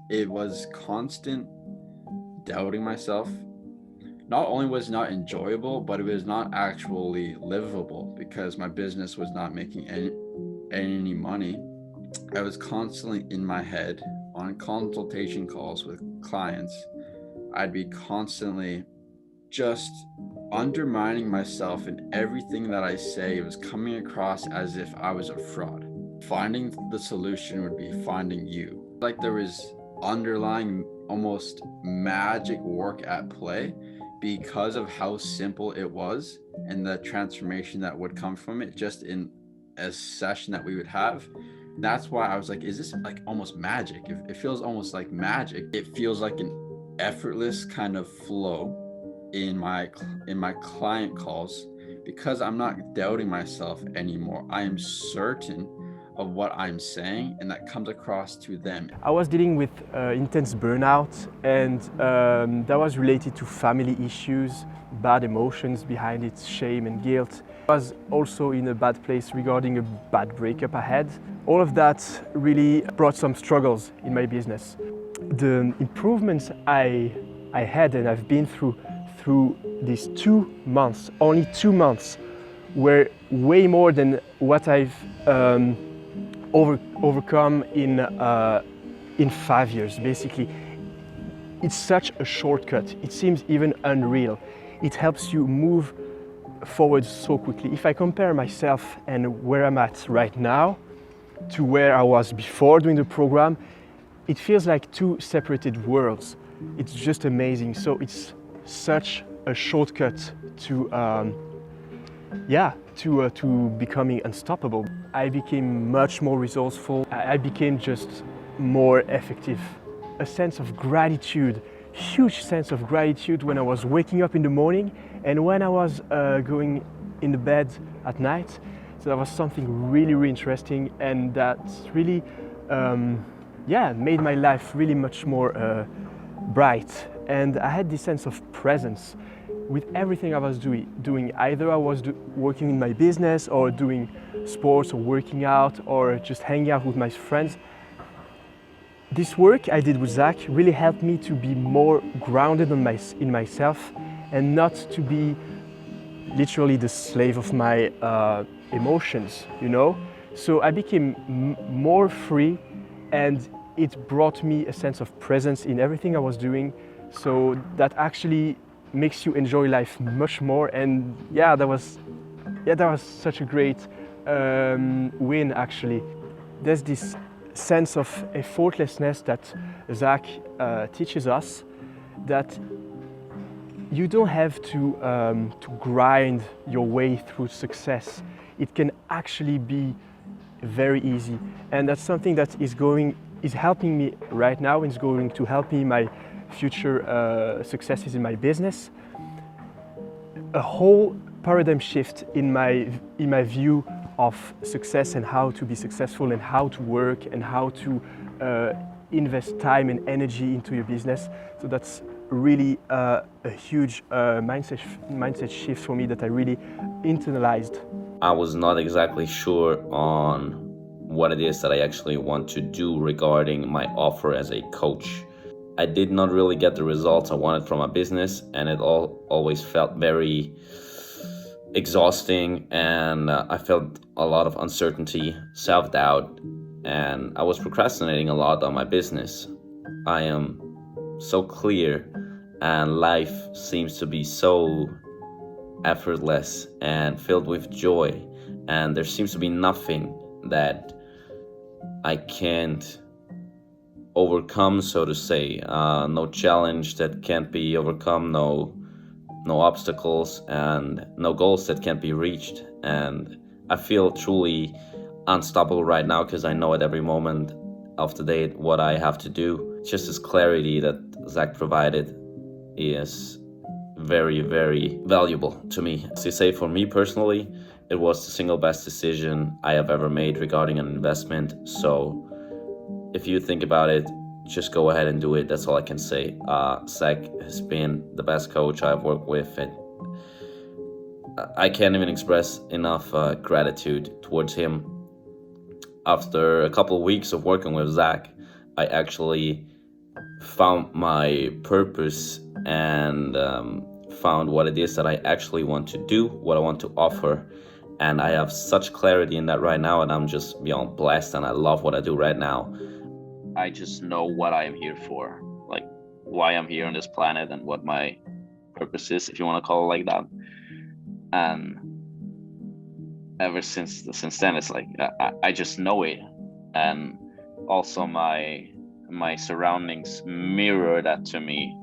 It was constant doubting myself. Not only was it not enjoyable, but it was not actually livable because my business was not making any money. I was constantly in my head on consultation calls with clients. I'd be constantly just undermining myself, and everything that I say was coming across as if I was a fraud. Finding the solution would be finding you. Like there was underlying almost magic work at play because of how simple it was and the transformation that would come from it just in a session that we would have. That's why I was like, is this like almost magic? It feels almost like magic. It feels like an effortless kind of flow in my client calls because I'm not doubting myself anymore. I am certain of what I'm saying, and that comes across to them. I was dealing with intense burnout, and that was related to family issues, bad emotions behind it, shame and guilt. I was also in a bad place regarding a bad breakup I had. All of that really brought some struggles in my business. The improvements I had and I've been through these 2 months, only 2 months, were way more than what I've overcome in 5 years. Basically, it's such a shortcut. It seems even unreal. It helps you move forward so quickly. If I compare myself and where I'm at right now to where I was before doing the program, it feels like two separated worlds. It's just amazing. So it's such a shortcut to becoming unstoppable. I became much more resourceful. I became just more effective. A sense of gratitude, huge sense of gratitude when I was waking up in the morning and when I was going in the bed at night. So that was something really, really interesting, and that really made my life really much more bright. And I had this sense of presence with everything I was doing. Either I was working in my business or doing sports or working out or just hanging out with my friends. This work I did with Zack really helped me to be more grounded in myself and not to be literally the slave of my emotions, you know? So I became more free, and it brought me a sense of presence in everything I was doing. So that actually makes you enjoy life much more. And that was such a great win, actually. There's this sense of effortlessness that Zack teaches us, that you don't have to grind your way through success. It can actually be very easy, and that's something that is helping me right now and is going to help me my future successes in my business. A whole paradigm shift in my view of success and how to be successful and how to work and how to invest time and energy into your business. So that's really a huge mindset shift for me that I really internalized. I was not exactly sure on what it is that I actually want to do regarding my offer as a coach. I did not really get the results I wanted from my business, and it always felt very exhausting, and I felt a lot of uncertainty, self-doubt, and I was procrastinating a lot on my business. I am so clear, and life seems to be so effortless and filled with joy, and there seems to be nothing that I can't overcome, so to say. No challenge that can't be overcome, no obstacles, and no goals that can't be reached. And I feel truly unstoppable right now because I know at every moment of the day what I have to do. Just this clarity that Zack provided is very, very valuable to me. To say, for me personally, it was the single best decision I have ever made regarding an investment. So if you think about it, just go ahead and do it. That's all I can say. Zack has been the best coach I've worked with, and I can't even express enough gratitude towards him. After a couple of weeks of working with Zack, I actually found my purpose and found what it is that I actually want to do, what I want to offer. And I have such clarity in that right now, and I'm just beyond blessed, and I love what I do right now. I just know what I am here for, like why I'm here on this planet and what my purpose is, if you want to call it like that. And ever since then, it's like I just know it. And also my surroundings mirror that to me,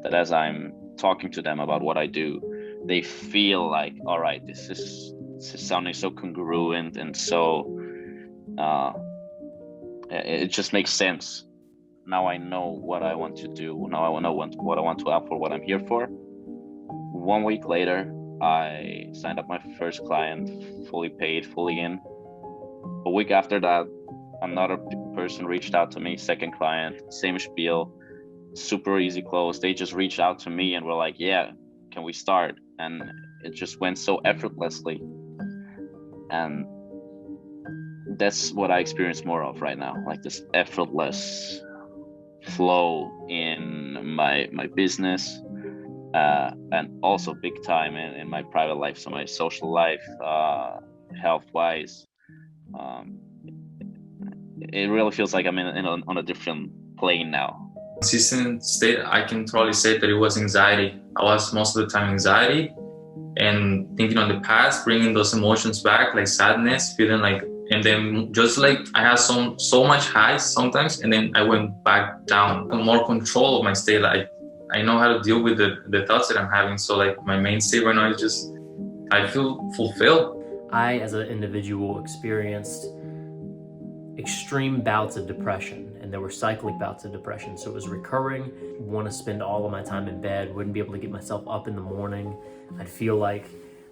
that as I'm talking to them about what I do, they feel like, all right, this is sounding so congruent and so it just makes sense. Now I know what I want to do. Now I know what I want to offer, what I'm here for. 1 week later, I signed up my first client, fully paid, fully in. A week after that, another person reached out to me, second client, same spiel, super easy close. They just reached out to me and were like, yeah, can we start? And it just went so effortlessly. And that's what I experience more of right now, like this effortless flow in my business, and also big time in my private life, so my social life, health-wise. It really feels like I'm on a different plane now. Consistent state, I can probably say that it was anxiety. I was most of the time anxiety and thinking on the past, bringing those emotions back, like sadness, feeling like, and then just like I had so much highs sometimes, and then I went back down. More control of my state. Like I know how to deal with the thoughts that I'm having. So like my main state right now is just, I feel fulfilled. I, as an individual, experienced extreme bouts of depression, and there were cyclic bouts of depression. So it was recurring. Want to spend all of my time in bed, wouldn't be able to get myself up in the morning. I'd feel like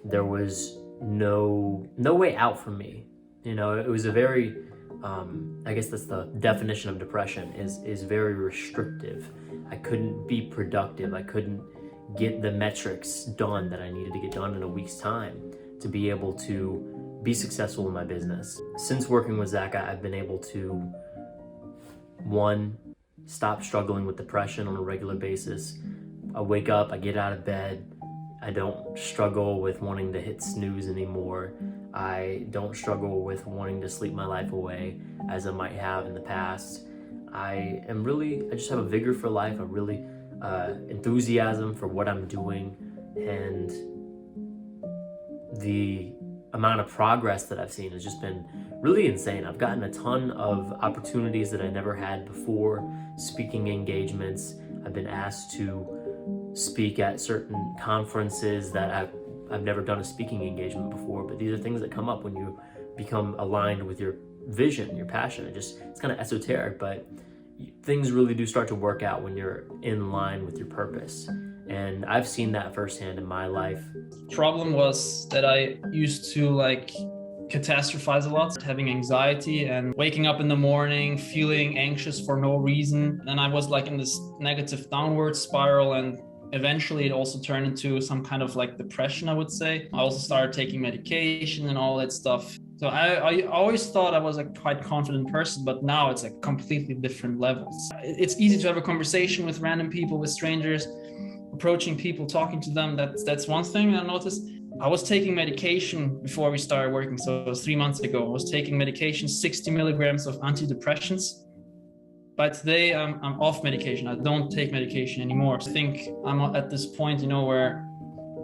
there was no way out for me. You know, it was a very, I guess that's the definition of depression, is very restrictive. I couldn't be productive. I couldn't get the metrics done that I needed to get done in a week's time to be able to be successful in my business. Since working with Zack, I've been able to, one, stop struggling with depression on a regular basis. I wake up, I get out of bed, I don't struggle with wanting to hit snooze anymore. I don't struggle with wanting to sleep my life away as I might have in the past. I just have a vigor for life, a really enthusiasm for what I'm doing, and the amount of progress that I've seen has just been really insane. I've gotten a ton of opportunities that I never had before, speaking engagements. I've been asked to speak at certain conferences that I've never done a speaking engagement before, but these are things that come up when you become aligned with your vision, your passion. It's kind of esoteric, but things really do start to work out when you're in line with your purpose. And I've seen that firsthand in my life. Problem was that I used to catastrophize a lot, having anxiety and waking up in the morning, feeling anxious for no reason. And I was in this negative downward spiral, and eventually it also turned into some kind of depression, I would say. I also started taking medication and all that stuff. So I always thought I was a quite confident person, but now it's completely different levels. It's easy to have a conversation with random people, with strangers, approaching people, talking to them. That's one thing I noticed. I was taking medication before we started working. So it was 3 months ago. I was taking medication, 60 milligrams of antidepressants. By today, I'm off medication. I don't take medication anymore. I think I'm at this point, where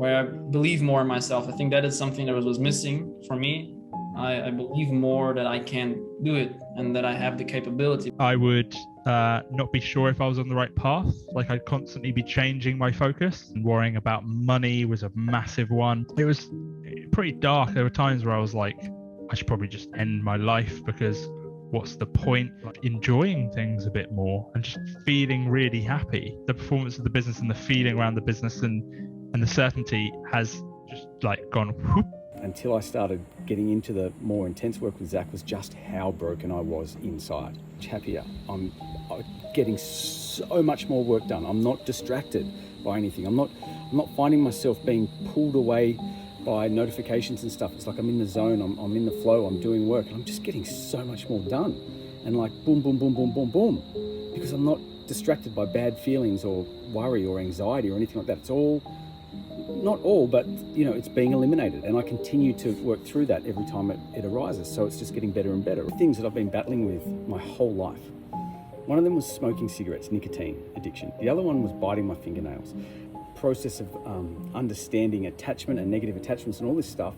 I believe more in myself. I think that is something that was missing for me. I believe more that I can do it and that I have the capability. I would not be sure if I was on the right path. I'd constantly be changing my focus, and worrying about money was a massive one. It was pretty dark. There were times where I was like, I should probably just end my life, because what's the point? Enjoying things a bit more and just feeling really happy. The performance of the business and the feeling around the business and the certainty has just gone whoop. Until I started getting into the more intense work with Zack, was just how broken I was inside. Happier. I'm getting so much more work done. I'm not distracted by anything. I'm not finding myself being pulled away by notifications and stuff. It's like I'm in the zone, I'm in the flow, I'm doing work, and I'm just getting so much more done. And like boom, boom, boom, boom, boom, boom, because I'm not distracted by bad feelings or worry or anxiety or anything like that. It's all, not all, but it's being eliminated, and I continue to work through that every time it arises. So it's just getting better and better. Things that I've been battling with my whole life. One of them was smoking cigarettes, nicotine addiction. The other one was biting my fingernails. Process of understanding attachment and negative attachments and all this stuff.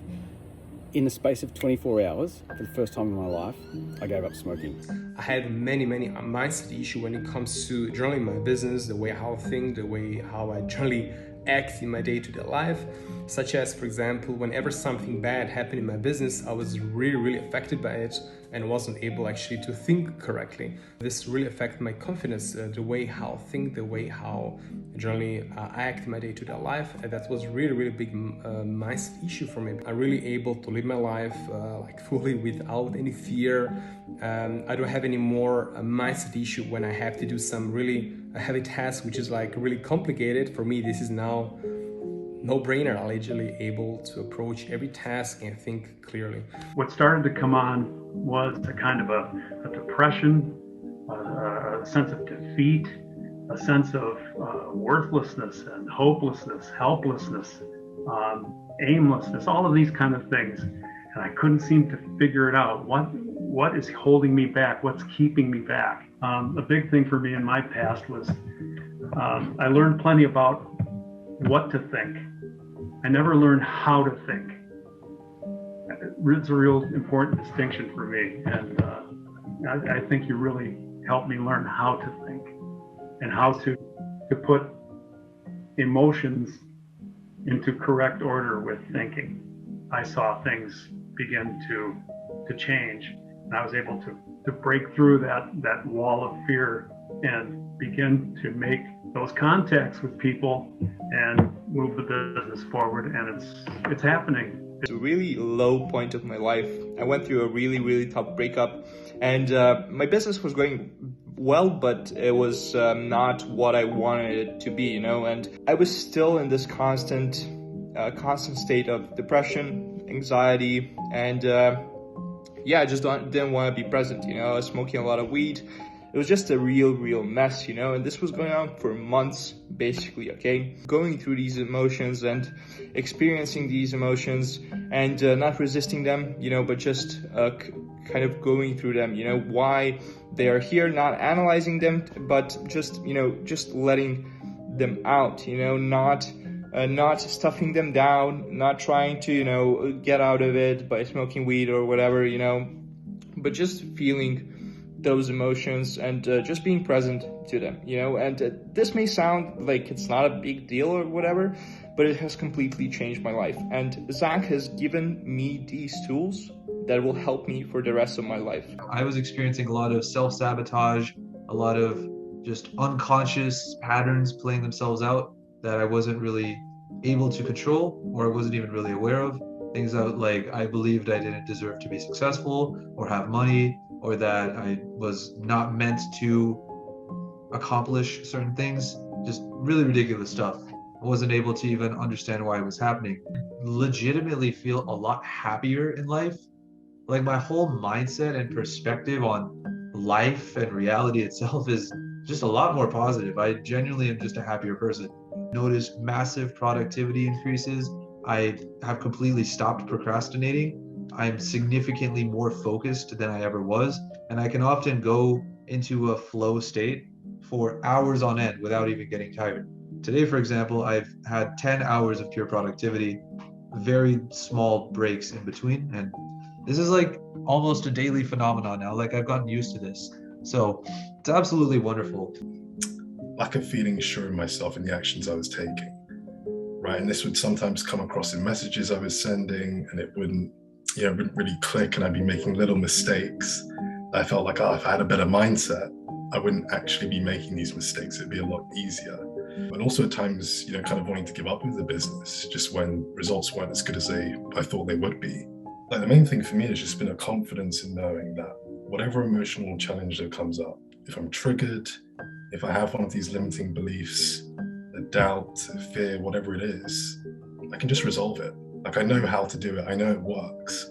In the space of 24 hours, for the first time in my life, I gave up smoking. I had many mindset issues when it comes to journaling my business, the way how I think, the way how I generally act in my day-to-day life, such as, for example, whenever something bad happened in my business, I was really affected by it and wasn't able actually to think correctly. This really affected my confidence, the way how I think, the way how generally I act in my day-to-day life, and that was really big mindset issue for me. I'm really able to live my life like fully without any fear. I don't have any more mindset issue when I have to do some really heavy task, which is like really complicated. For me, this is now no-brainer. I'm literally able to approach every task and think clearly. What started to come on was a kind of a depression, a sense of defeat, a sense of worthlessness and hopelessness, helplessness, aimlessness, all of these kind of things. And I couldn't seem to figure it out. What is holding me back? What's keeping me back? A big thing for me in my past was I learned plenty about what to think. I never learned how to think. It's a real important distinction for me, and I think you really helped me learn how to think and how to put emotions into correct order with thinking. I saw things begin to change, and I was able to break through that wall of fear and begin to make those contacts with people and move the business forward, and it's happening. It's a really low point of my life. I went through a really tough breakup, and my business was going well, but it was not what I wanted it to be, and I was still in this constant state of depression, anxiety, and I just didn't want to be present. I was smoking a lot of weed. It was just a real mess, and this was going on for months, basically, okay? Going through these emotions and experiencing these emotions and not resisting them, but just kind of going through them, why they are here, not analyzing them, but just letting them out, not stuffing them down, not trying to, get out of it by smoking weed or whatever, but just feeling those emotions and just being present to them, and this may sound like it's not a big deal or whatever, but it has completely changed my life. And Zack has given me these tools that will help me for the rest of my life. I was experiencing a lot of self-sabotage, a lot of just unconscious patterns playing themselves out that I wasn't really able to control, or I wasn't even really aware of. Things that like I believed I didn't deserve to be successful or have money, or that I was not meant to accomplish certain things. Just really ridiculous stuff. I wasn't able to even understand why it was happening. Legitimately feel a lot happier in life. Like my whole mindset and perspective on life and reality itself is just a lot more positive. I genuinely am just a happier person. Notice massive productivity increases. I have completely stopped procrastinating. I'm significantly more focused than I ever was, and I can often go into a flow state for hours on end without even getting tired. Today, for example, I've had 10 hours of pure productivity, very small breaks in between, and this is like almost a daily phenomenon now. Like I've gotten used to this. So it's absolutely wonderful. Lack of feeling sure in myself in the actions I was taking, right? And this would sometimes come across in messages I was sending, and it wouldn't really click, and I'd be making little mistakes. I felt like, if I had a better mindset, I wouldn't actually be making these mistakes. It'd be a lot easier. And also at times, kind of wanting to give up with the business, just when results weren't as good as I thought they would be. Like the main thing for me has just been a confidence in knowing that whatever emotional challenge that comes up, if I'm triggered, if I have one of these limiting beliefs, a doubt, a fear, whatever it is, I can just resolve it. Like, I know how to do it. I know it works.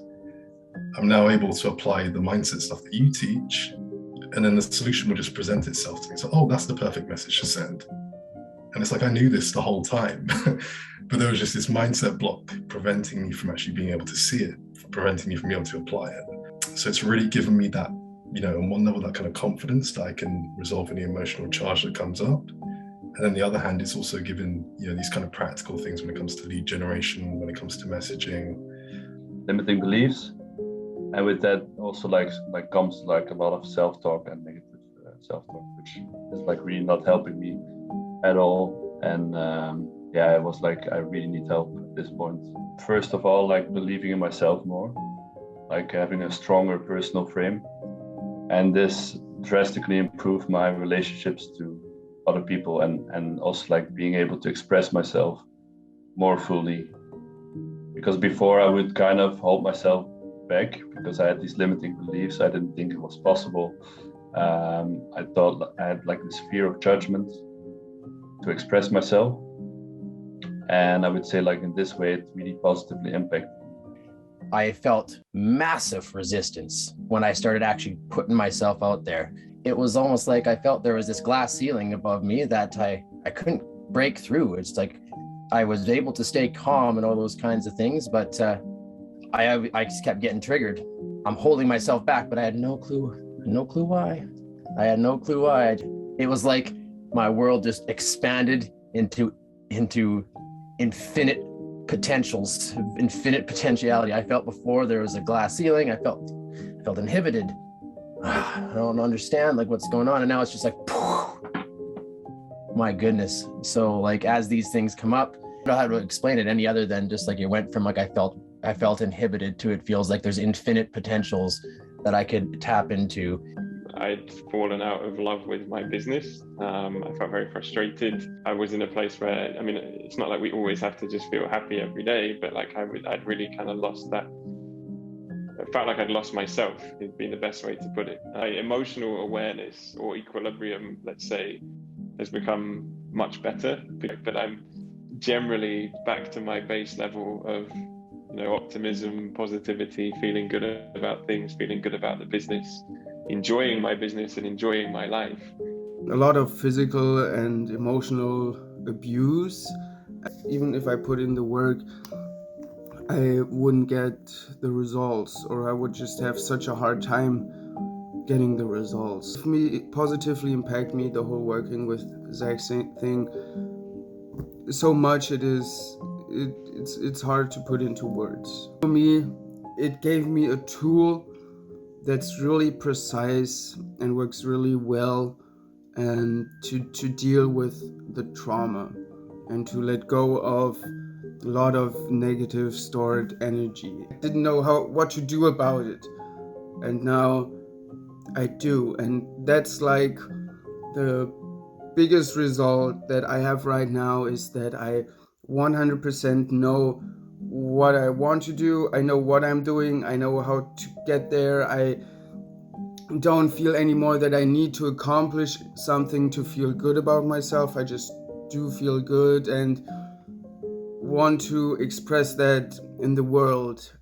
I'm now able to apply the mindset stuff that you teach, and then the solution will just present itself to me. So, oh, that's the perfect message to send. And it's like, I knew this the whole time, but there was just this mindset block preventing me from actually being able to see it, preventing me from being able to apply it. So it's really given me that, on one level, that kind of confidence that I can resolve any emotional charge that comes up. And then the other hand, it's also given, these kind of practical things when it comes to lead generation, when it comes to messaging. Limiting beliefs. And with that also comes a lot of self-talk and negative self-talk, which is really not helping me at all. And it was I really need help at this point. First of all, believing in myself more, having a stronger personal frame. And this drastically improved my relationships to other people, and also being able to express myself more fully. Because before I would kind of hold myself back because I had these limiting beliefs. I didn't think it was possible. I thought I had this fear of judgment to express myself. And I would say in this way, it really positively impacted. I felt massive resistance when I started actually putting myself out there. It was almost like I felt there was this glass ceiling above me that I couldn't break through. It's I was able to stay calm and all those kinds of things, but I just kept getting triggered. I'm holding myself back, but I had no clue why. I had no clue why. It was like my world just expanded into infinite potentials, infinite potentiality. I felt before there was a glass ceiling. I felt inhibited. I don't understand what's going on. And now it's just my goodness. So as these things come up, I don't know how to explain it any other than just it went from I felt inhibited to it feels like there's infinite potentials that I could tap into. I'd fallen out of love with my business. I felt very frustrated. I was in a place where, it's not like we always have to just feel happy every day, but I'd really kind of lost that. I felt like I'd lost myself, would be the best way to put it. Emotional awareness or equilibrium, let's say, has become much better, but I'm generally back to my base level of optimism, positivity, feeling good about things, feeling good about the business, enjoying my business and enjoying my life. A lot of physical and emotional abuse. Even if I put in the work, I wouldn't get the results, or I would just have such a hard time getting the results. For me, it positively impacted me, the whole working with Zack thing, so much it's hard to put into words. For me, it gave me a tool that's really precise and works really well, and to deal with the trauma and to let go of a lot of negative stored energy. I didn't know what to do about it, and now I do, and that's the biggest result that I have right now is that I 100% know what I want to do. I know what I'm doing. I know how to get there. I don't feel anymore that I need to accomplish something to feel good about myself. I just do feel good and want to express that in the world.